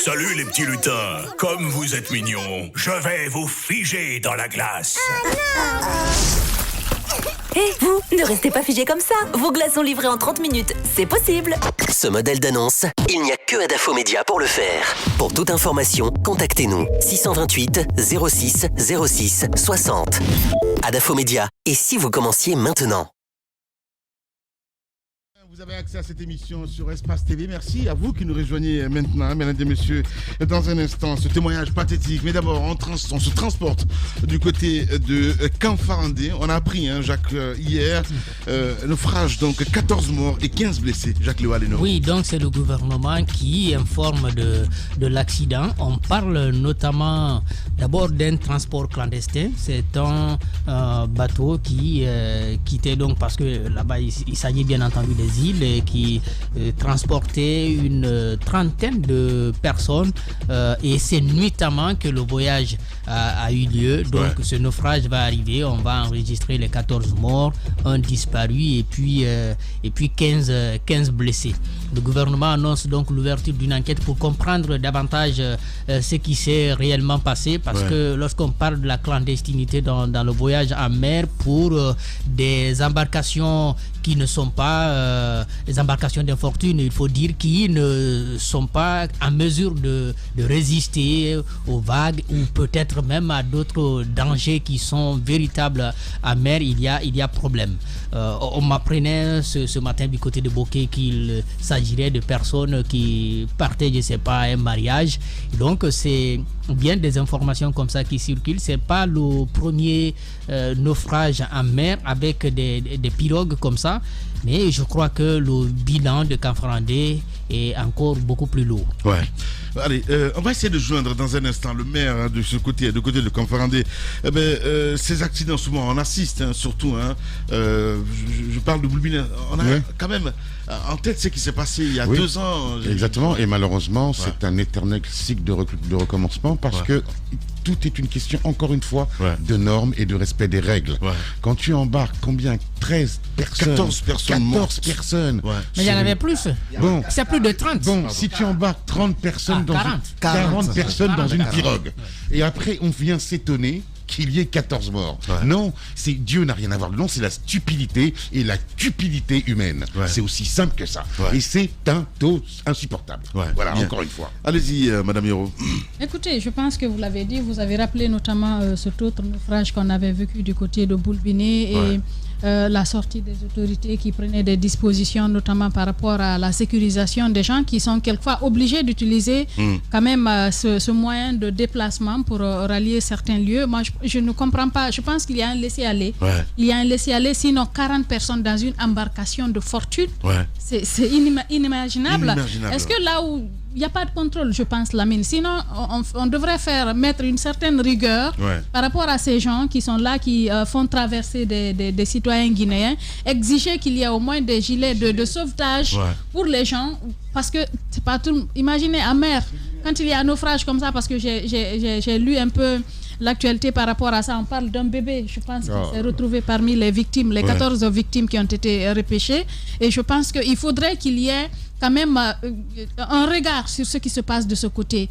Salut les petits lutins. Comme vous êtes mignons, je vais vous figer dans la glace. Hé, vous, ne restez pas figés comme ça. Vos glaces sont livrées en 30 minutes. C'est possible. Ce modèle d'annonce, il n'y a que Adafo Média pour le faire. Pour toute information, contactez-nous 628 06 06 60. Adafo Média. Et si vous commenciez maintenant? Vous avez accès à cette émission sur Espace TV. Merci à vous qui nous rejoignez maintenant, mesdames et messieurs. Dans un instant, ce témoignage pathétique. Mais d'abord, on se transporte du côté de Kanfarandé. On a appris, Jacques, hier, naufrage, donc 14 morts et 15 blessés. Jacques Léo-Aleno. Oui, donc c'est le gouvernement qui informe de l'accident. On parle notamment d'abord d'un transport clandestin. C'est un bateau qui quittait donc, parce que là-bas, il s'agit bien entendu des îles, et qui transportait une trentaine de personnes et c'est nuitamment que le voyage a eu lieu. Donc ce naufrage va arriver, on va enregistrer les 14 morts, un disparu et puis 15 blessés. Le gouvernement annonce donc l'ouverture d'une enquête pour comprendre davantage ce qui s'est réellement passé, parce que lorsqu'on parle de la clandestinité dans le voyage en mer pour des embarcations qui ne sont pas des embarcations d'infortune, il faut dire, qui ne sont pas en mesure de résister aux vagues ou peut-être même à d'autres dangers qui sont véritables en mer, il y a problème. On m'apprenait ce matin du côté de Bokeh qu'il s'agirait de personnes qui partaient, je ne sais pas, à un mariage. Donc c'est bien des informations comme ça qui circulent. C'est pas le premier naufrage en mer avec des pirogues comme ça, mais je crois que le bilan de Kanfarandé est encore beaucoup plus lourd. Ouais. Allez, on va essayer de joindre dans un instant le maire de ce côté, de Kanfarandé. Ces accidents, souvent, on assiste, surtout. Je parle de Boulbina. On a quand même en tête ce qui s'est passé il y a 2 ans. Exactement, et malheureusement, c'est un éternel cycle de recommencement, parce que tout est une question, encore une fois, de normes et de respect des règles. Quand tu embarques, combien? 13 personnes. 14 personnes. 14 personnes. Mais il y en avait plus. Bon, c'est plus de 30. Bon, si tu embarques 30 personnes dans 40 personnes dans une pirogue, et après on vient s'étonner qu'il y ait 14 morts. Non, Dieu n'a rien à voir. Non, c'est la stupidité et la cupidité humaine. C'est aussi simple que ça. Et c'est un taux insupportable. Voilà, encore une fois. Allez-y, Madame Hiro. Écoutez, je pense que vous l'avez dit, vous avez rappelé notamment cet autre naufrage qu'on avait vécu du côté de Boulbiné et la sortie des autorités qui prenaient des dispositions, notamment par rapport à la sécurisation des gens qui sont quelquefois obligés d'utiliser quand même ce moyen de déplacement pour rallier certains lieux. Moi, je ne comprends pas. Je pense qu'il y a un laisser-aller. Il y a un laisser-aller, sinon 40 personnes dans une embarcation de fortune, c'est inimaginable. Est-ce que là où il n'y a pas de contrôle, je pense, Lamine. Sinon, on devrait mettre une certaine rigueur par rapport à ces gens qui sont là, qui font traverser des citoyens guinéens. Exiger qu'il y ait au moins des gilets de sauvetage pour les gens. Parce que c'est pas tout. Imaginez, en mer, quand il y a un naufrage comme ça, parce que j'ai lu un peu l'actualité par rapport à ça, on parle d'un bébé, je pense, qui s'est retrouvé parmi les victimes, les 14 victimes qui ont été repêchées. Et je pense qu'il faudrait qu'il y ait quand même un regard sur ce qui se passe de ce côté.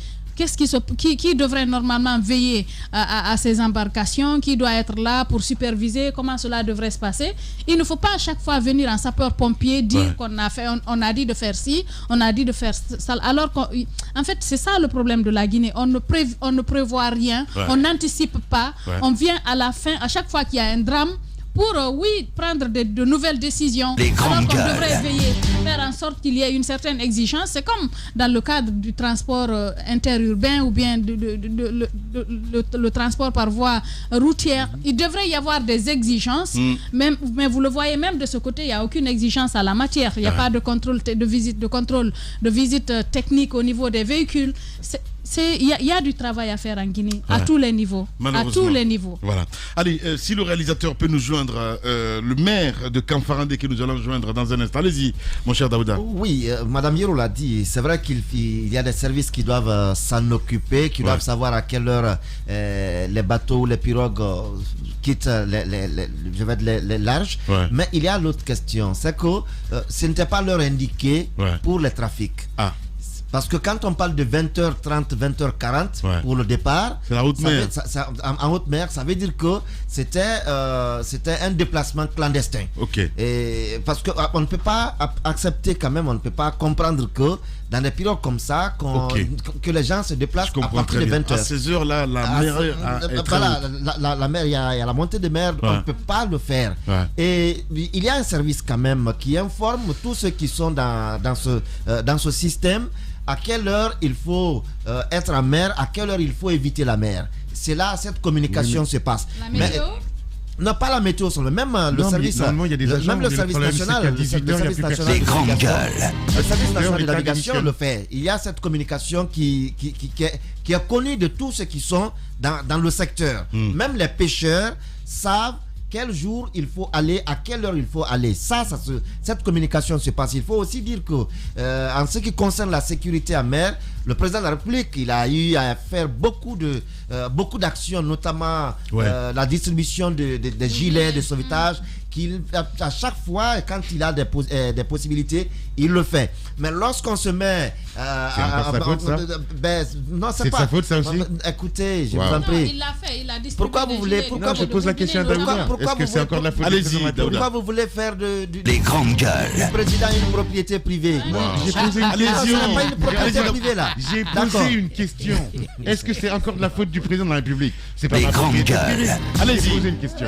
Qui devrait normalement veiller à ces embarcations, qui doit être là pour superviser comment cela devrait se passer. Il ne faut pas à chaque fois venir en sapeur-pompier dire qu'on a dit de faire ci, on a dit de faire ça. Alors qu'en fait, c'est ça le problème de la Guinée. On ne prévoit rien, on n'anticipe pas. On vient à la fin, à chaque fois qu'il y a un drame, pour, prendre de nouvelles décisions. Alors qu'on devrait veiller, faire en sorte qu'il y ait une certaine exigence. C'est comme dans le cadre du transport interurbain ou bien le transport par voie routière. Il devrait y avoir des exigences, mais vous le voyez, même de ce côté, il n'y a aucune exigence à la matière. Il n'y a pas de contrôle de visite technique au niveau des véhicules. Il y a du travail à faire en Guinée, à tous les niveaux. À tous les niveaux. Voilà. Allez, si le réalisateur peut nous joindre, le maire de Kanfarandé que nous allons joindre dans un instant. Allez-y, mon cher Daouda. Oui, Madame Hiro l'a dit. C'est vrai qu'il y a des services qui doivent s'en occuper, qui doivent savoir à quelle heure les bateaux ou les pirogues quittent les larges. Mais il y a l'autre question, c'est que ce n'était pas l'heure indiquée pour les trafics. Parce que quand on parle de 20h30, 20h40 pour le départ, c'est la haute mer. En haute mer, ça veut dire que c'était un déplacement clandestin. Et parce qu'on ne peut pas accepter quand même, on ne peut pas comprendre que dans des périodes comme ça, que les gens se déplacent à partir de 20h. À ces heures-là, la mer la mer, il y a la montée de mer, on ne peut pas le faire. Et il y a un service quand même qui informe tous ceux qui sont dans ce système à quelle heure il faut être en mer, à quelle heure il faut éviter la mer. C'est là cette communication se passe. La météo? Non, pas la météo seulement, même le service. Même le service national. Les grandes gueules. Le service national de navigation le fait. Il y a cette communication qui est connue de tous ceux qui sont dans le secteur. Même les pêcheurs savent quel jour il faut aller, à quelle heure il faut aller. Cette communication se passe. Il faut aussi dire que, en ce qui concerne la sécurité en mer, le président de la République, il a eu à faire beaucoup d'actions, notamment la distribution des gilets de sauvetage, à chaque fois, quand il a des possibilités, il le fait. Mais lorsqu'on se met... c'est encore sa faute, ça? Non, c'est pas sa faute, ça aussi? Écoutez, je vous en prie. Il l'a fait, il a distribué. Pourquoi vous voulez... je pose la question à Daouda. Est-ce que c'est encore de la faute? Allez-y, pourquoi vous voulez faire les grandes gueules. du président une propriété privée? J'ai posé une question. C'est pas une propriété privée, là. J'ai posé une question. Est-ce que c'est encore de la faute du président de la République? C'est pas les ma grandes propriété gueules. privée. Allez-y. J'ai posé une question.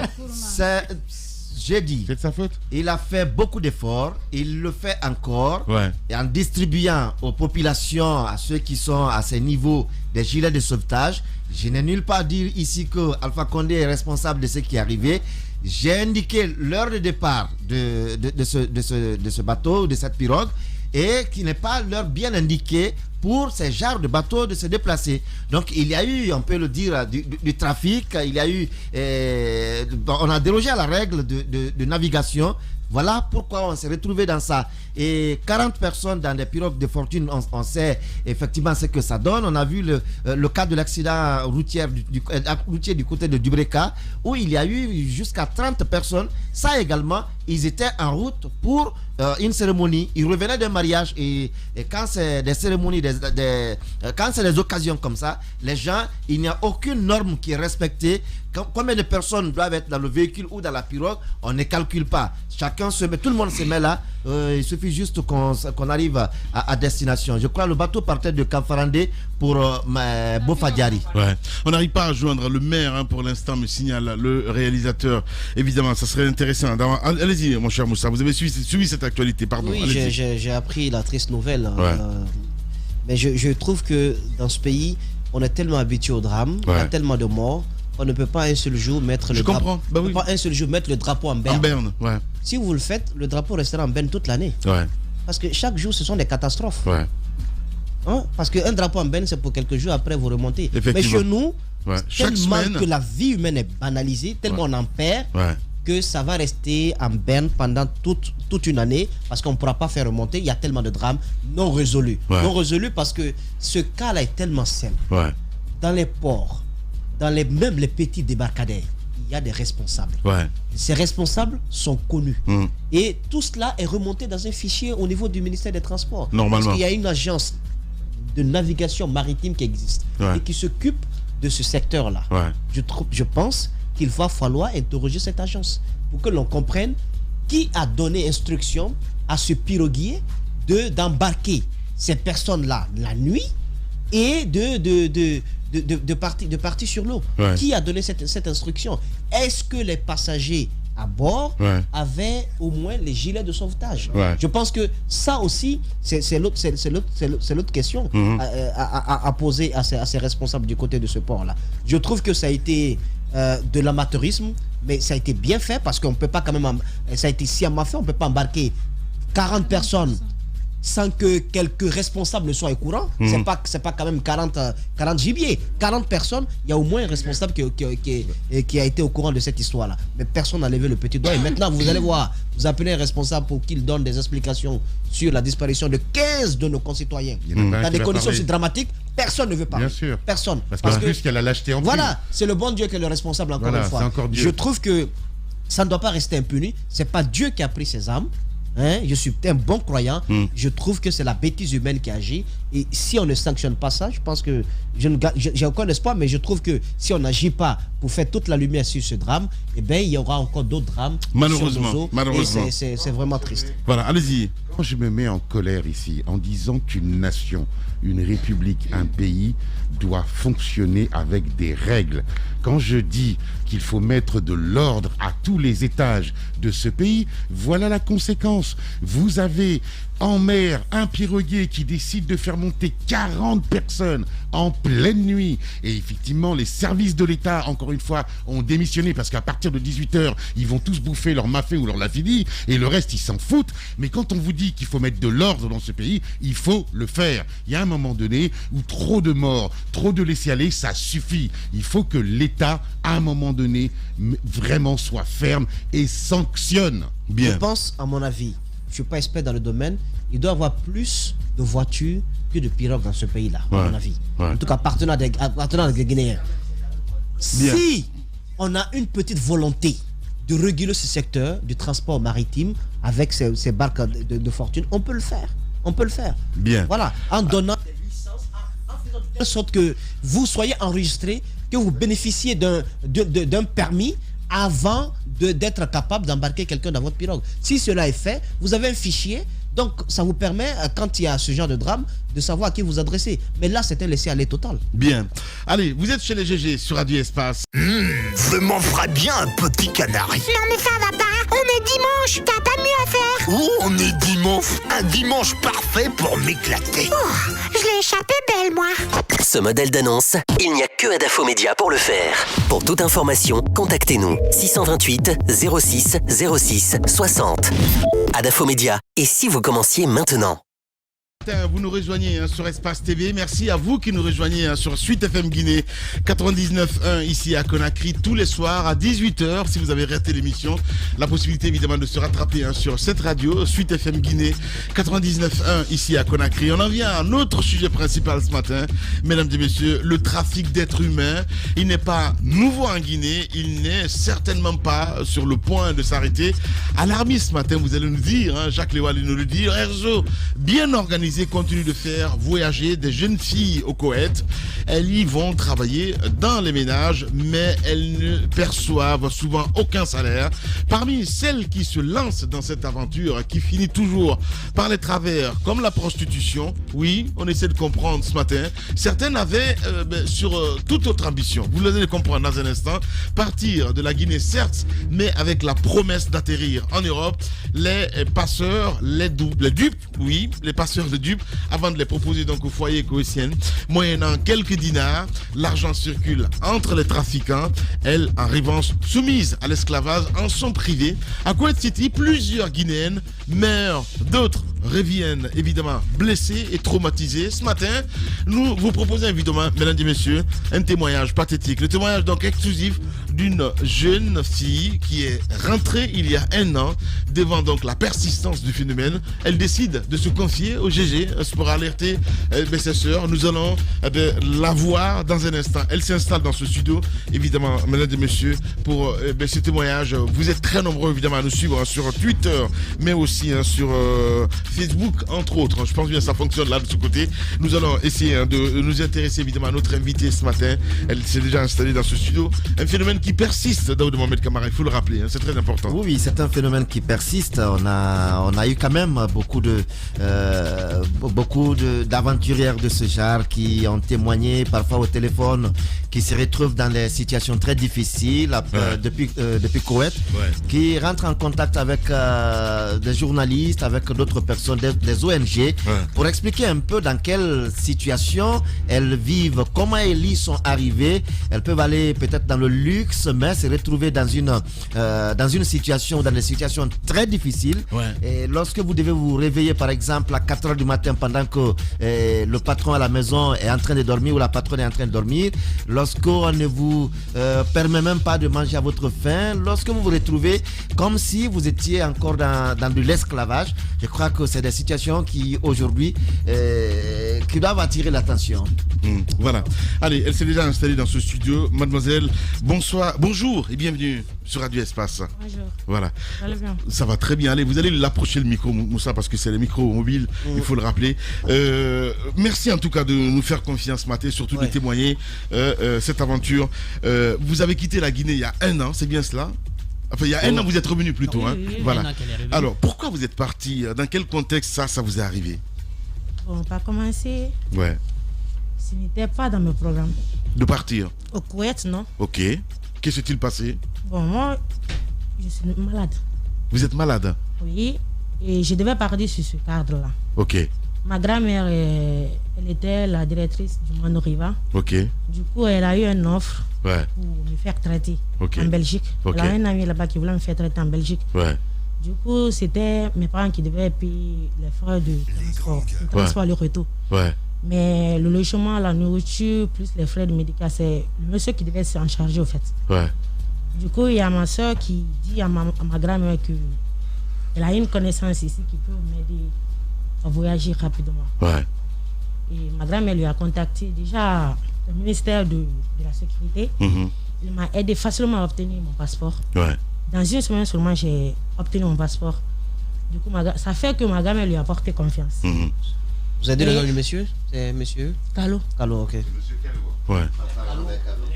J'ai dit. C'est de sa faute? Il a fait beaucoup d'efforts. Il le fait encore. Et en distribuant aux populations, à ceux qui sont à ces niveaux, des gilets de sauvetage. Je n'ai nulle part dire ici que Alpha Condé est responsable de ce qui est arrivé. J'ai indiqué l'heure de départ de ce bateau, de cette pirogue, et qui n'est pas l'heure bien indiquée pour ces genres de bateaux de se déplacer. Donc il y a eu, on peut le dire, du trafic, il y a eu, on a dérogé à la règle de navigation. Voilà pourquoi on s'est retrouvé dans ça. Et 40 personnes dans des pirogues de fortune, on sait effectivement ce que ça donne. On a vu le cas de l'accident routier du côté de Dubreka, où il y a eu jusqu'à 30 personnes. Ça également, ils étaient en route pour une cérémonie. Ils revenaient d'un mariage. Et quand c'est des cérémonies, quand c'est des occasions comme ça, les gens, il n'y a aucune norme qui est respectée. Combien de personnes doivent être dans le véhicule ou dans la pirogue, on ne calcule pas. Chacun se met, tout le monde se met là. Il suffit juste qu'on arrive à destination. Je crois que le bateau partait de Kamfarandé pour Bofadiari. On n'arrive pas à joindre le maire pour l'instant, me signale le réalisateur. Évidemment, ça serait intéressant. Allez-y, mon cher Moussa, vous avez suivi cette actualité, pardon. Oui, j'ai appris la triste nouvelle. Mais je trouve que dans ce pays, on est tellement habitué au drame, il y a tellement de morts. On ne peut pas un seul jour mettre le drapeau. Pas un seul jour mettre le drapeau en berne. Si vous le faites, le drapeau restera en berne toute l'année. Parce que chaque jour, ce sont des catastrophes. Parce qu'un drapeau en berne, c'est pour quelques jours, après vous remontez. Mais chez nous, tellement que la vie humaine est banalisée, tellement on en perd, que ça va rester en berne pendant toute une année, parce qu'on ne pourra pas faire remonter. Il y a tellement de drames non résolus. Non résolus parce que ce cas-là est tellement simple. Dans les ports, même les petits débarcadères, il y a des responsables. Ces responsables sont connus. Et tout cela est remonté dans un fichier au niveau du ministère des Transports. Normalement. Parce qu'il y a une agence de navigation maritime qui existe et qui s'occupe de ce secteur-là. Je pense qu'il va falloir interroger cette agence pour que l'on comprenne qui a donné instruction à ce piroguier d'embarquer ces personnes-là la nuit et de partir sur l'eau. Qui a donné cette instruction? Est-ce que les passagers à bord avaient au moins les gilets de sauvetage? Je pense que ça aussi, c'est l'autre question à poser à ces responsables du côté de ce port-là. Je trouve que ça a été de l'amateurisme, mais ça a été bien fait parce qu'on ne peut pas quand même... Ça a été sciemment fait, on ne peut pas embarquer 40 personnes sans que quelques responsables soient au courant. C'est pas quand même 40 gibiers. 40 personnes, il y a au moins un responsable qui a été au courant de cette histoire-là. Mais personne n'a levé le petit doigt. Et maintenant, vous allez voir, vous appelez un responsable pour qu'il donne des explications sur la disparition de 15 de nos concitoyens. Dans des conditions aussi dramatiques, personne ne veut parler. Bien sûr. Personne. Parce que qu'il y a la lâcheté en plus. Voilà, c'est le bon Dieu qui est le responsable encore une fois. Je trouve que ça ne doit pas rester impuni. C'est pas Dieu qui a pris ses âmes. je suis un bon croyant, je trouve que c'est la bêtise humaine qui agit. Et si on ne sanctionne pas ça, je pense que j'ai aucun espoir, mais je trouve que si on n'agit pas pour faire toute la lumière sur ce drame, eh bien, il y aura encore d'autres drames. Malheureusement. Et c'est vraiment triste. Voilà, allez-y. Quand je me mets en colère ici, en disant qu'une nation, une république, un pays doit fonctionner avec des règles, quand je dis qu'il faut mettre de l'ordre à tous les étages de ce pays, voilà la conséquence. Vous avez en mer un piroguier qui décide de faire monter 40 personnes en pleine nuit. Et effectivement, les services de l'État, encore une fois, ont démissionné parce qu'à partir de 18h, ils vont tous bouffer leur mafé ou leur lafidi et le reste, ils s'en foutent. Mais quand on vous dit qu'il faut mettre de l'ordre dans ce pays, il faut le faire. Il y a un moment donné où trop de morts, trop de laisser-aller, ça suffit. Il faut que l'État, à un moment donné, vraiment soit ferme et sanctionne. Je pense, à mon avis, je ne suis pas expert dans le domaine, il doit y avoir plus de voitures que de pirogues dans ce pays-là, à mon avis. En tout cas, partenant avec les Guinéens. Si on a une petite volonté de réguler ce secteur du transport maritime avec ces barques de fortune, on peut le faire. On peut le faire. Voilà, en donnant des licences, en faisant de telle sorte que vous soyez enregistré, que vous bénéficiez d'un permis avant d'être capable d'embarquer quelqu'un dans votre pirogue. Si cela est fait, vous avez un fichier, donc ça vous permet, quand il y a ce genre de drame, de savoir à qui vous adresser. Mais là, c'est un laisser-aller total. Bien. Allez, vous êtes chez les GG sur Radio Espace. Je m'en ferais bien un petit canari. Non mais ça va pas, on est dimanche, t'as pas mieux à faire. Oh, on est dimanche, un dimanche parfait pour m'éclater. Oh, je l'ai échappé belle, moi. Ce modèle d'annonce, il n'y a que Adafo Média pour le faire. Pour toute information, contactez-nous 628 06 06 60. Adafo Média. Et si vous commenciez maintenant? Vous nous rejoignez sur Espace TV. Merci à vous qui nous rejoignez sur Suite FM Guinée 99.1 ici à Conakry tous les soirs à 18h. Si vous avez raté l'émission, la possibilité évidemment de se rattraper sur cette radio, Suite FM Guinée 99.1 ici à Conakry. On en vient à notre sujet principal ce matin, mesdames et messieurs, le trafic d'êtres humains. Il n'est pas nouveau en Guinée, il n'est certainement pas sur le point de s'arrêter. Alarmiste ce matin, vous allez nous dire, Jacques Léoali nous le dit, réseau bien organisé continue de faire voyager des jeunes filles au Koweït. Elles y vont travailler dans les ménages, mais elles ne perçoivent souvent aucun salaire. Parmi celles qui se lancent dans cette aventure, qui finit toujours par les travers, comme la prostitution, oui, on essaie de comprendre ce matin, certaines avaient sur toute autre ambition. Vous allez comprendre dans un instant, partir de la Guinée certes, mais avec la promesse d'atterrir en Europe. Les passeurs, les dupes, oui, les passeurs de dupes, avant de les proposer donc au foyer koweïtien. Moyennant quelques dinars, l'argent circule entre les trafiquants. Elles, en revanche, soumises à l'esclavage, en sont privées. À Koweït City, plusieurs Guinéennes meurent, d'autres reviennent évidemment blessées et traumatisées. Ce matin, nous vous proposons évidemment, mesdames et messieurs, un témoignage pathétique. Le témoignage donc exclusif d'une jeune fille qui est rentrée il y a 1 an devant donc la persistance du phénomène. Elle décide de se confier au GG pour alerter ses sœurs. Nous allons la voir dans un instant. Elle s'installe dans ce studio, évidemment, mesdames et messieurs, pour ce témoignage. Vous êtes très nombreux évidemment à nous suivre sur Twitter, mais aussi sur Facebook, entre autres. Je pense bien que ça fonctionne là de ce côté. Nous allons essayer de nous intéresser évidemment à notre invitée ce matin. Elle s'est déjà installée dans ce studio. Un phénomène qui persiste, Daoud Mohamed Kamara, il faut le rappeler, c'est très important. Oui, c'est un phénomène qui persiste. On a eu quand même beaucoup d'aventurières de ce genre qui ont témoigné parfois au téléphone, qui se retrouvent dans des situations très difficiles depuis Koweït, qui rentrent en contact avec des journalistes, avec d'autres personnes, des ONG, pour expliquer un peu dans quelle situation elles vivent, comment elles y sont arrivées. Elles peuvent aller peut-être dans le luxe, mais se retrouver dans une situation, dans des situations très difficiles. Et lorsque vous devez vous réveiller par exemple à 4h du matin pendant que le patron à la maison est en train de dormir ou la patronne est en train de dormir, lorsqu'on ne vous permet même pas de manger à votre faim, lorsque vous vous retrouvez comme si vous étiez encore dans de l'esclavage, je crois que c'est des situations qui, aujourd'hui, qui doivent attirer l'attention. Voilà. Allez, elle s'est déjà installée dans ce studio. Mademoiselle, bonjour et bienvenue sur Radio Espace. Bonjour. Voilà. Ça va bien. Ça va très bien. Allez, vous allez l'approcher le micro, Moussa, parce que c'est le micro mobile, il faut le rappeler. Merci en tout cas de nous faire confiance ce matin, surtout de témoigner cette aventure. Vous avez quitté la Guinée il y a 1 an, c'est bien cela? Enfin, il y a 1 an, vous êtes revenu plus tôt. Voilà. Alors, pourquoi vous êtes parti? Dans quel contexte ça vous est arrivé? Bon, on va commencer. Ouais. Ce n'était pas dans mes programmes. De partir? Au Koweït, non. Ok. Qu'est-ce qui s'est-il passé? Bon, moi, je suis malade. Vous êtes malade? Oui. Et je devais partir sur ce cadre-là. Ok. Ma grand-mère, elle était la directrice du Mano Riva. Ok. Du coup, elle a eu une offre pour me faire traiter en Belgique. Elle a un ami là-bas qui voulait me faire traiter en Belgique. Du coup, c'était mes parents qui devaient payer les frais de transport, le retour. Mais le logement, la nourriture, plus les frais de médicaments, c'est le monsieur qui devait s'en charger au fait. Du coup, il y a ma soeur qui dit à ma grand-mère qu'elle a une connaissance ici qui peut m'aider à voyager rapidement. Et ma grand-mère lui a contacté déjà le ministère de la Sécurité. Il m'a aidé facilement à obtenir mon passeport. Dans 1 semaine seulement, j'ai obtenu mon passeport. Du coup, ça fait que ma grand-mère lui a porté confiance. Vous avez dit le nom du monsieur? C'est monsieur Calo. Calo, ok. Monsieur Calo.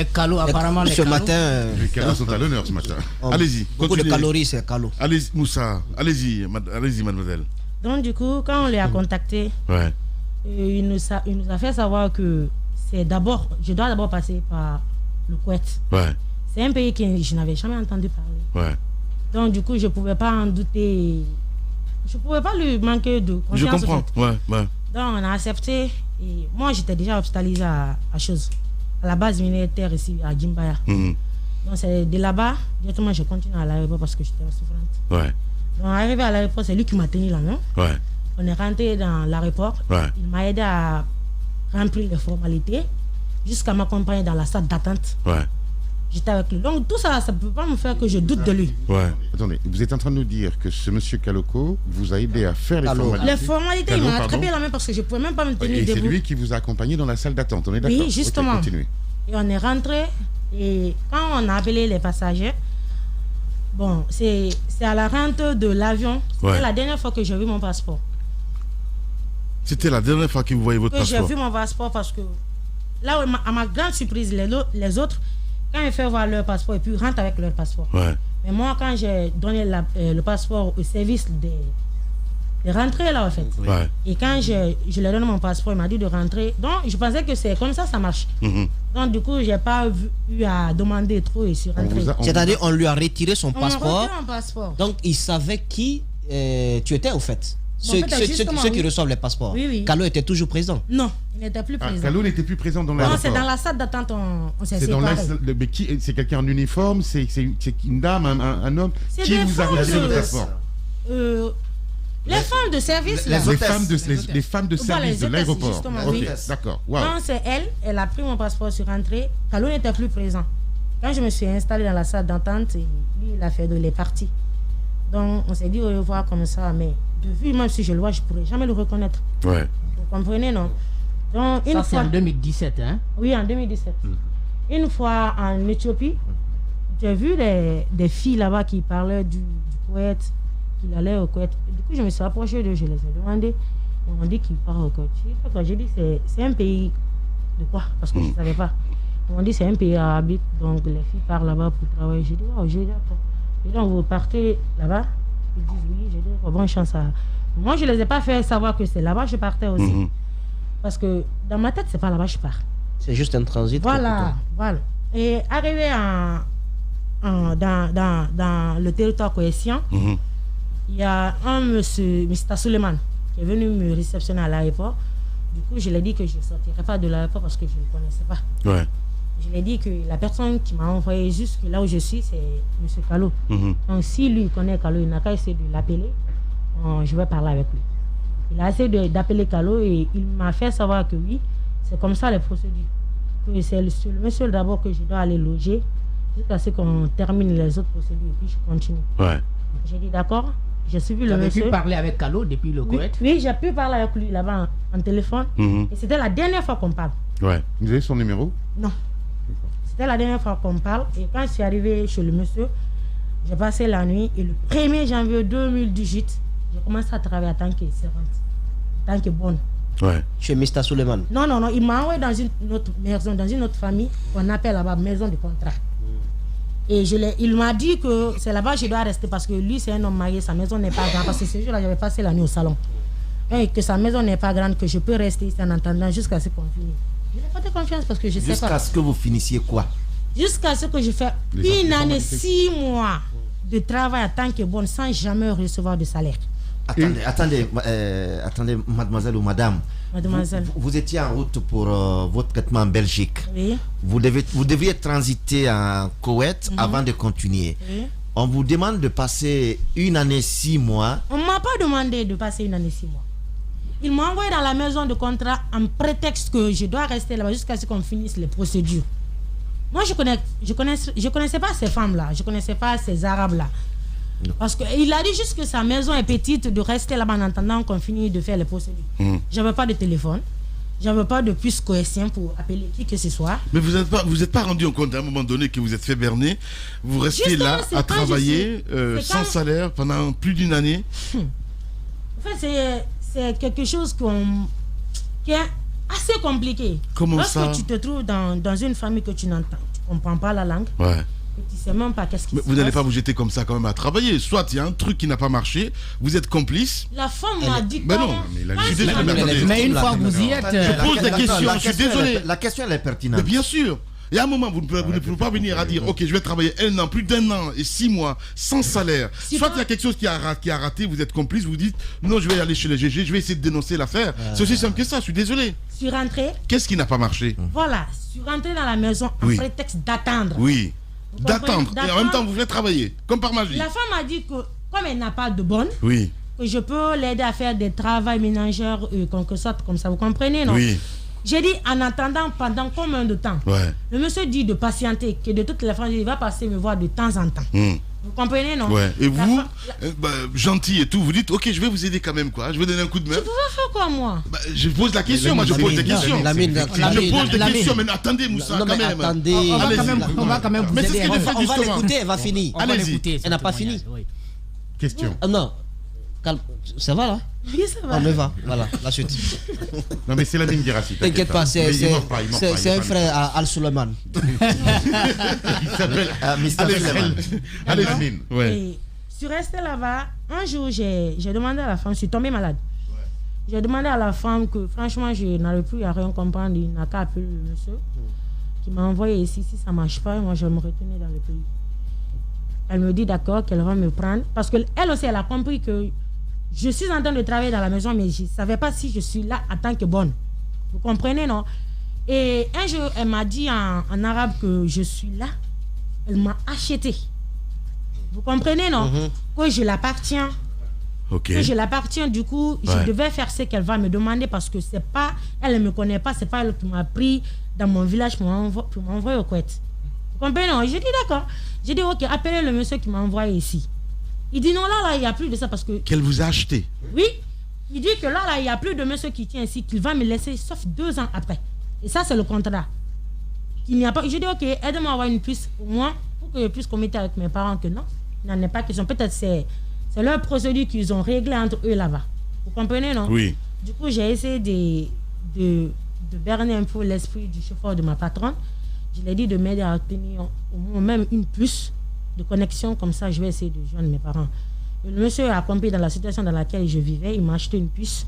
Et Calo, apparemment, ce matin. Les Calos sont à l'honneur ce matin. Allez-y. Beaucoup de calories, c'est Calo. Allez-y, Moussa. Allez-y, mademoiselle. Donc, du coup, quand on les a contactés, il nous a fait savoir que je dois d'abord passer par le Koweït. C'est un pays que je n'avais jamais entendu parler. Donc, du coup, je ne pouvais pas en douter. Je ne pouvais pas lui manquer de confiance. Je comprends. Donc, on a accepté. Et moi, j'étais déjà hospitalisé à chose, à la base militaire ici, à Djimbaya. Donc, c'est de là-bas, directement, je continue à l'aéroport parce que j'étais souffrante. Donc, arrivé à l'aéroport, c'est lui qui m'a tenu la main. On est rentré dans l'aéroport. Il m'a aidé à remplir les formalités jusqu'à m'accompagner dans la salle d'attente. J'étais avec lui. Donc tout ça, ça ne peut pas me faire que je doute de lui. Attendez, vous êtes en train de nous dire que ce monsieur Kaloko vous a aidé à faire les formalités? Les formalités, il m'a attrapé la main parce que je ne pouvais même pas me tenir debout. Et c'est lui qui vous a accompagné dans la salle d'attente, on est d'accord? Oui, justement. Continuez. Et on est rentré et quand on a appelé les passagers, bon, c'est à la rentrée de l'avion. C'était la dernière fois que j'ai vu mon passeport. C'était la dernière fois que vous voyez votre passeport? J'ai vu mon passeport parce que là, à ma grande surprise, les autres, quand ils font voir leur passeport et puis ils rentrent avec leur passeport. Mais moi, quand j'ai donné le passeport au service de rentrer là, en fait, et quand je leur donne mon passeport, il m'a dit de rentrer. Donc, je pensais que c'est comme ça marche. Donc, du coup, je n'ai pas eu à demander trop et suis rentré. C'est-à-dire, on lui a retiré son passeport. Mon passeport. Donc, il savait qui tu étais, au fait. Ceux qui reçoivent les passeports. Calo était toujours présent? Non, il n'était plus présent. Calo n'était plus présent dans l'aéroport? Non, c'est dans la salle d'attente, on s'est séparés. C'est quelqu'un en uniforme? C'est une dame, un homme? Qui vous a retiré le passeport? Les femmes de service. Les femmes de service de l'aéroport. Ok, d'accord. Non, c'est elle a pris mon passeport sur entrée. Calo n'était plus présent. Quand je me suis installé dans la salle d'attente, lui, il a fait les parties. Donc, on s'est dit au revoir comme ça, mais de vue, même si je le vois, je ne pourrais jamais le reconnaître. Vous comprenez, non? Donc, ça, c'est en 2017, hein? Oui, en 2017. Une fois en Éthiopie, j'ai vu des filles là-bas qui parlaient du Koweït, qu'il allait au Koweït. Du coup, je me suis approché d'eux, je les ai demandé. Ils m'ont dit qu'ils partent au Koweït. J'ai dit, c'est un pays de quoi? Parce que je ne savais pas. Ils m'ont dit, c'est un pays arabique, donc les filles partent là-bas pour travailler. J'ai dit, wow, j'ai dit, d'accord. Et donc, vous partez là-bas? Ils disent oui. J'ai dit, bonne chance à... Moi, je ne les ai pas fait savoir que c'est là-bas, je partais aussi. Parce que dans ma tête, ce n'est pas là-bas, je pars. C'est juste un transit. Voilà. Et arrivé dans le territoire cohésien, il y a un monsieur, Mr. Suleiman, qui est venu me réceptionner à l'aéroport. Du coup, je lui ai dit que je ne sortirais pas de l'aéroport parce que je ne le connaissais pas. Je lui ai dit que la personne qui m'a envoyé jusque là où je suis, c'est M. Calo. Donc, si lui connaît Calo, il n'a qu'à essayer de l'appeler. Je vais parler avec lui. Il a essayé d'appeler Calo et il m'a fait savoir que oui, c'est comme ça les procédures. Que c'est le monsieur d'abord que je dois aller loger jusqu'à ce qu'on termine les autres procédures et puis je continue. J'ai dit d'accord. J'ai suivi le monsieur. monsieur. Tu as pu parler avec Kalo depuis le Koweït? Oui, j'ai pu parler avec lui là-bas en téléphone. Et c'était la dernière fois qu'on parle. Ouais. Vous avez son numéro? Non. C'était la dernière fois qu'on parle. Et quand je suis arrivé chez le monsieur, j'ai passé la nuit. Et le 1er janvier 2018, j'ai commencé à travailler en tant que servante, en tant que bonne. Ouais. Chez Mr. Suleiman. Non, il m'a envoyé dans une autre maison, dans une autre famille, qu'on appelle là-bas maison de contrat. Et il m'a dit que c'est là-bas que je dois rester parce que lui, c'est un homme marié, sa maison n'est pas grande. Parce que ce jour-là, j'avais passé la nuit au salon. Et que sa maison n'est pas grande, que je peux rester ici en attendant jusqu'à ce qu'on finisse. Je n'ai pas de confiance parce que je sais pas. Jusqu'à ce que vous finissiez quoi? Jusqu'à ce que je fais une année, 6 mois de travail en tant que bonne sans jamais recevoir de salaire. Attendez, mademoiselle ou madame. Mademoiselle. Vous étiez en route pour votre traitement en Belgique. Oui. Vous deviez transiter en Koweït avant de continuer. Oui. On vous demande de passer une année, 6 mois. On ne m'a pas demandé de passer une année, 6 mois. Il m'a envoyé dans la maison de contrat en prétexte que je dois rester là-bas jusqu'à ce qu'on finisse les procédures. Moi, je connaissais pas ces femmes-là. Je ne connaissais pas ces Arabes-là. Parce qu'il a dit juste que sa maison est petite, de rester là-bas en attendant qu'on finisse de faire les procédures. Je n'avais pas de téléphone. Je n'avais pas de puce cohésien pour appeler qui que ce soit. Mais vous n'êtes pas rendu compte à un moment donné que vous êtes fait berner. Vous restez là à travailler sans salaire pendant plus d'une année. En fait, c'est quelque chose qui est assez compliqué. Comment ça? Lorsque tu te trouves dans une famille que tu n'entends, tu ne comprends pas la langue. Ouais. Et tu ne sais même pas qu'est-ce qui se passe. Vous n'allez pas vous jeter comme ça quand même à travailler. Soit il y a un truc qui n'a pas marché, vous êtes complice. La femme m'a dit mais non, je suis désolé. Mais une fois que vous y êtes... Je pose des questions, je suis désolé. La question, elle est pertinente. Mais bien sûr. Et à un moment, vous ne pouvez pas venir à dire, ok, je vais travailler plus d'un an et 6 mois sans salaire. Soit il y a quelque chose qui a raté, vous êtes complice, vous dites, non, je vais aller chez les GG, je vais essayer de dénoncer l'affaire. C'est aussi simple que ça, je suis désolé. Je suis rentrée. Qu'est-ce qui n'a pas marché? Voilà, je suis rentrée dans la maison en prétexte d'attendre. Oui, d'attendre. Et en même temps, vous voulez travailler, comme par magie. La femme a dit que, comme elle n'a pas de bonne, que je peux l'aider à faire des travaux ménagères, quelque sorte, comme ça, vous comprenez, non? Oui. J'ai dit, en attendant, pendant combien de temps? Le monsieur dit de patienter, que de toutes les fois, il va passer me voir de temps en temps. Vous comprenez, non? Et vous, gentil et tout, vous dites, ok, je vais vous aider quand même, quoi. Je vais donner un coup de main. Tu pouvais faire quoi, moi? Je pose la question, moi je pose des questions. Je pose des questions, mais attendez, Moussa, quand même. Attendez. On va quand même vous aider. On va l'écouter, elle va finir. Allez-y. Elle n'a pas fini. Question. Non. Ça va là? Oui, ça va. On me va. Voilà, la suite. Non, mais c'est la même Girassi. T'inquiète pas, c'est un frère à Al-Suleiman. Il s'appelle Mr. Suleiman. Allez, je suis restée là-bas. Un jour, j'ai demandé à la femme, je suis tombée malade. J'ai demandé à la femme que franchement, je n'arrive plus à rien comprendre. Il n'a qu'à appeler le monsieur qui m'a envoyé ici. Si ça ne marche pas, moi, je vais me retourner dans le pays. Elle me dit d'accord qu'elle va me prendre. Parce qu'elle aussi, elle a compris que je suis en train de travailler dans la maison, mais je ne savais pas si je suis là en tant que bonne. Vous comprenez, non? Et un jour, elle m'a dit en arabe que je suis là. Elle m'a acheté. Vous comprenez, non? Que je l'appartiens. Que je l'appartiens, du coup, je devais faire ce qu'elle va me demander parce que c'est pas, elle ne me connaît pas, c'est pas elle qui m'a pris dans mon village pour m'envoyer au Koweït. Vous comprenez, non? J'ai dit d'accord. J'ai dit ok, appelez le monsieur qui m'a envoyé ici. Il dit non, là, il n'y a plus de ça parce que... Qu'elle vous a acheté? Oui. Il dit que là, il n'y a plus de monsieur qui tient ici, qu'il va me laisser, sauf 2 ans après. Et ça, c'est le contrat. Il n'y a pas... J'ai dit ok, aide-moi à avoir une puce au moins pour que je puisse communiquer avec mes parents que non, il n'en est pas question. Peut-être c'est leur procédure qu'ils ont réglée entre eux là-bas. Vous comprenez, non? Oui. Du coup, j'ai essayé de berner un peu l'esprit du chauffeur de ma patronne. Je lui ai dit de m'aider à obtenir au moins même une puce de connexion, comme ça je vais essayer de joindre mes parents. Et le monsieur a compris dans la situation dans laquelle je vivais, il m'a acheté une puce,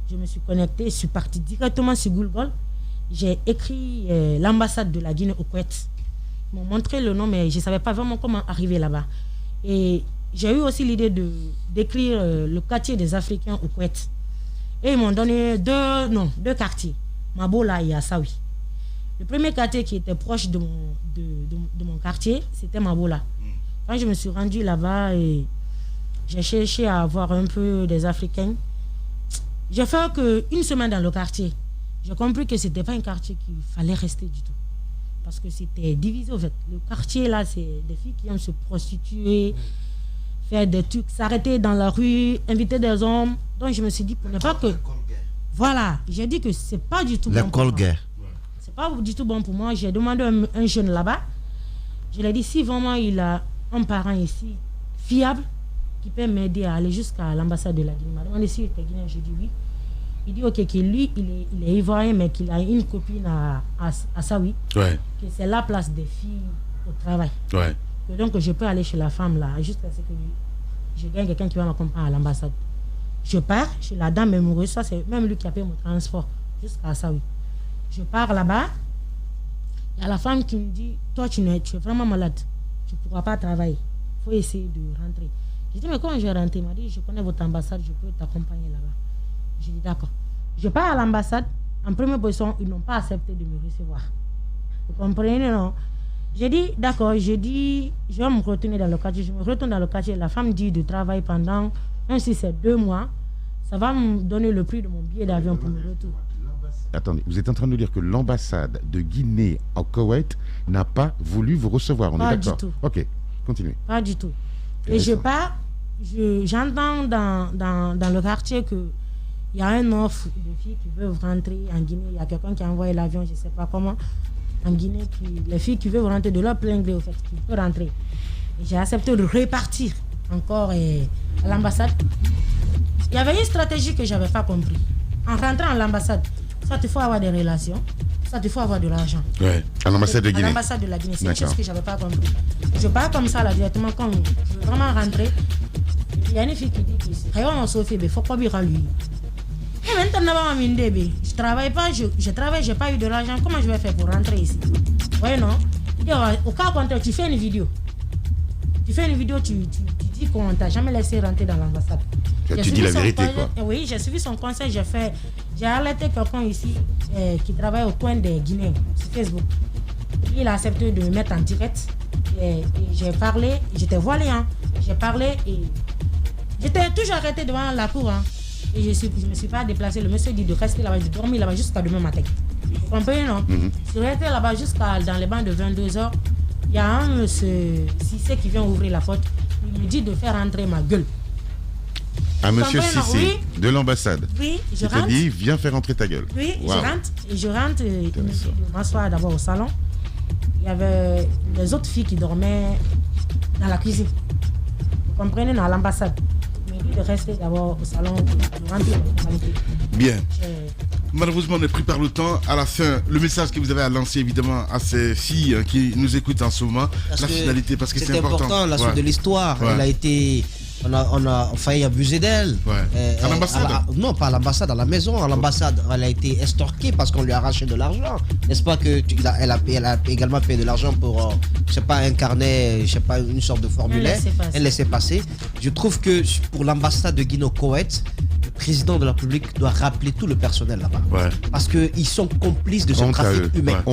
je me suis connecté, je suis parti directement sur Google, j'ai écrit l'ambassade de la Guinée au Koweït. Ils m'ont montré le nom, mais je ne savais pas vraiment comment arriver là-bas. Et j'ai eu aussi l'idée d'écrire le quartier des Africains au Koweït. Et ils m'ont donné deux quartiers, Mabola et Assaoui. Le premier quartier qui était proche de mon quartier, c'était Mabola. Quand je me suis rendue là-bas, et j'ai cherché à avoir un peu des Africains. J'ai fait qu'une semaine dans le quartier. J'ai compris que ce n'était pas un quartier qu'il fallait rester du tout. Parce que c'était divisé, en fait. Le quartier, là, c'est des filles qui aiment se prostituer, faire des trucs, s'arrêter dans la rue, inviter des hommes. Donc je me suis dit, pour ne pas que... Voilà, j'ai dit que c'est pas du tout bon pour moi. C'est pas du tout bon pour moi. J'ai demandé à un jeune là-bas. Je lui ai dit, si vraiment il a un parent ici, fiable, qui peut m'aider à aller jusqu'à l'ambassade de la Guinée. Il m'a demandé s'il était guinéen. J'ai dit oui. Il dit ok, que lui, il est ivoirien, mais qu'il a une copine à Saoui. Ouais. Que c'est la place des filles au travail. Ouais. Que donc je peux aller chez la femme là, jusqu'à ce que je gagne quelqu'un qui va m'accompagner à l'ambassade. Je pars chez la dame amoureuse, ça c'est même lui qui a payé mon transport jusqu'à Saoui. Je pars là-bas. Il y a la femme qui me dit, toi tu es vraiment malade, tu ne pourras pas travailler. Il faut essayer de rentrer. J'ai dit, mais comment je vais rentrer? Il m'a dit, je connais votre ambassade, je peux t'accompagner là-bas. J'ai dit, d'accord. Je pars à l'ambassade. En première position, ils n'ont pas accepté de me recevoir. Vous comprenez, non? J'ai dit, d'accord, j'ai dit, je vais me retourner dans le quartier. Je me retourne dans le quartier. La femme dit de travailler pendant, même si c'est 2 mois, ça va me donner le prix de mon billet d'avion pour me retourner. Attendez, vous êtes en train de nous dire que l'ambassade de Guinée en Koweït n'a pas voulu vous recevoir, on est d'accord? Pas du tout. Ok, continuez. Pas du tout. Et je pars, j'entends dans le quartier qu'il y a un offre de filles qui veulent rentrer en Guinée. Il y a quelqu'un qui a envoyé l'avion, je ne sais pas comment, en Guinée, les filles qui veulent rentrer de leur plein gré, au fait, qui peuvent rentrer. Et j'ai accepté de repartir encore à l'ambassade. Il y avait une stratégie que je n'avais pas compris. En rentrant à l'ambassade, soit il faut avoir des relations, soit il faut avoir de l'argent. Ouais. À l'ambassade de Guinée. À l'ambassade de la Guinée, c'est une chose que je n'avais pas compris. Je pars comme ça là directement quand je veux vraiment rentrer. Il y a une fille qui dit que il faut pas bien lui. Et maintenant, je travaille pas, je travaille, j'ai pas eu de l'argent. Comment je vais faire pour rentrer ici? Oui, non. Il dit, au cas contraire, tu fais une vidéo. Tu dis qu'on t'a jamais laissé rentrer dans l'ambassade. Tu dis la vérité, quoi. Oui, j'ai suivi son conseil. J'ai alerté quelqu'un ici qui travaille au coin des Guinéens sur Facebook. Il a accepté de me mettre en direct. Et j'ai parlé, j'étais voilé. Hein. J'ai parlé et j'étais toujours arrêté devant la cour. Hein. Et je ne me suis pas déplacé. Le monsieur dit de rester là-bas, de dormir là-bas jusqu'à demain matin. Vous comprenez, non? Je suis resté là-bas jusqu'à dans les bancs de 22h. Il y a un monsieur Cissé qui vient ouvrir la porte. Il me dit de faire entrer ma gueule. Un monsieur Cissé de l'ambassade. Oui, je rentre. Il t'a dit, viens faire entrer ta gueule. Oui, wow. Je rentre. Il me dit de m'asseoir d'abord au salon. Il y avait les autres filles qui dormaient dans la cuisine. Vous comprenez, dans l'ambassade. Il me dit de rester d'abord au salon, de rentrer. Bien. Malheureusement, on est pris par le temps. À la fin, le message que vous avez à lancer évidemment à ces filles qui nous écoutent en ce moment, la finalité, parce que c'est important. La suite de l'histoire, elle a été... On a failli abuser d'elle. Ouais. À l'ambassade? Non, pas à l'ambassade, à la maison. À l'ambassade, elle a été estorquée parce qu'on lui a arraché de l'argent. N'est-ce pas que elle a également payé de l'argent pour, je sais pas, un carnet, je sais pas, une sorte de formulaire. Elle laissait passer. Je trouve que pour l'ambassade de Guinée au Koweït, le président de la République doit rappeler tout le personnel là-bas. Ouais. Parce qu'ils sont complices de ce trafic humain.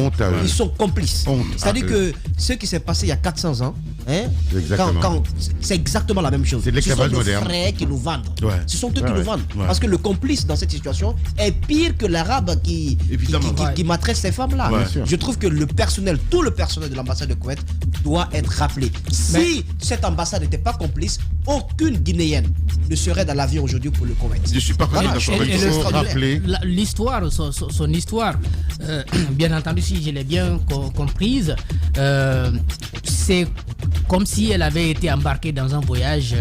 Ils sont complices. C'est-à-dire que ce qui s'est passé il y a 400 ans, hein, c'est exactement la même chose. C'est de l'esclavage moderne. Ce sont nos frères qui nous vendent. Ouais. Ce sont eux qui nous vendent. Ouais. Parce que le complice dans cette situation est pire que l'arabe qui maltraite ces femmes-là. Ouais. Je trouve que le personnel, tout le personnel de l'ambassade de Koweït doit être rappelé. Si cette ambassade n'était pas complice, aucune Guinéenne ne serait dans l'avion aujourd'hui pour le Koweït. Je suis pas d'accord. Il faut rappeler l'histoire, son histoire. Bien entendu, si je l'ai bien comprise, c'est comme si elle avait été embarquée dans un voyage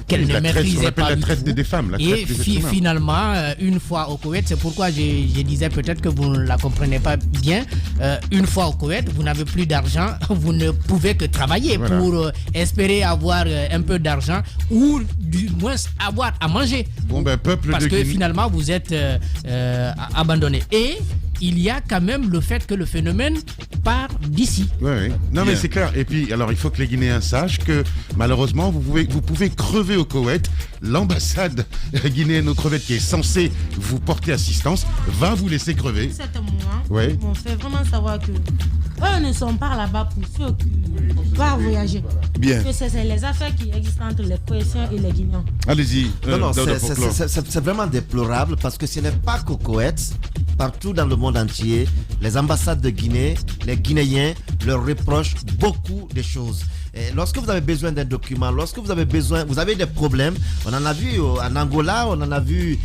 qu'elle ne maîtrisait pas du tout. Des femmes, et finalement, une fois au Koweït, c'est pourquoi je disais peut-être que vous ne la comprenez pas bien. Une fois au Koweït, vous n'avez plus d'argent, vous ne pouvez que travailler pour espérer avoir un peu d'argent ou du moins avoir à manger. Bon, peuple parce que finalement, vous êtes abandonné. Et il y a quand même le fait que le phénomène part d'ici. Oui. Non, mais c'est clair. Et puis, alors, il faut que les Guinéens sachent que malheureusement, vous pouvez crever au Koweït. L'ambassade guinéenne au Koweït, qui est censée vous porter assistance, va vous laisser crever. C'est un moment. On fait vraiment savoir que eux ne sont pas là-bas pour ceux qui doivent voyager. Bien. Que c'est les affaires qui existent entre les Koweïtiens et les Guinéens. Allez-y. C'est vraiment déplorable parce que ce n'est pas qu'au Koweït. Partout dans le monde entier, les ambassades de Guinée, les Guinéens leur reprochent beaucoup de choses. lorsque vous avez besoin d'un document, lorsque vous avez des problèmes, on en a vu en Angola, on en a vu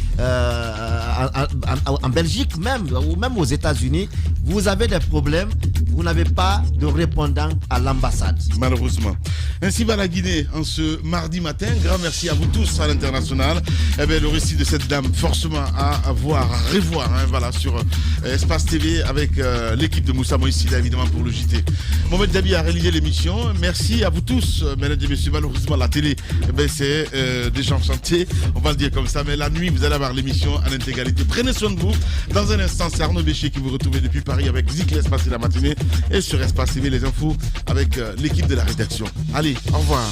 en Belgique même, ou même aux États-Unis, vous avez des problèmes, vous n'avez pas de répondant à l'ambassade. Malheureusement. Ainsi va la Guinée en ce mardi matin. Grand merci à vous tous à l'international. Le récit de cette dame, forcément à voir, à revoir, voilà, sur Espace TV avec l'équipe de Moussa Moïsida, évidemment, pour le JT. Mohamed Dabi a réalisé l'émission. Merci à vous tous, mesdames et messieurs. Malheureusement, la télé, c'est désenchanté, on va le dire comme ça. Mais la nuit, vous allez avoir l'émission en intégralité. Prenez soin de vous. Dans un instant, c'est Arnaud Béché qui vous retrouve depuis Paris avec Zik l'Espace et la matinée. Et sur Espace TV, les infos avec l'équipe de la rédaction. Allez, au revoir.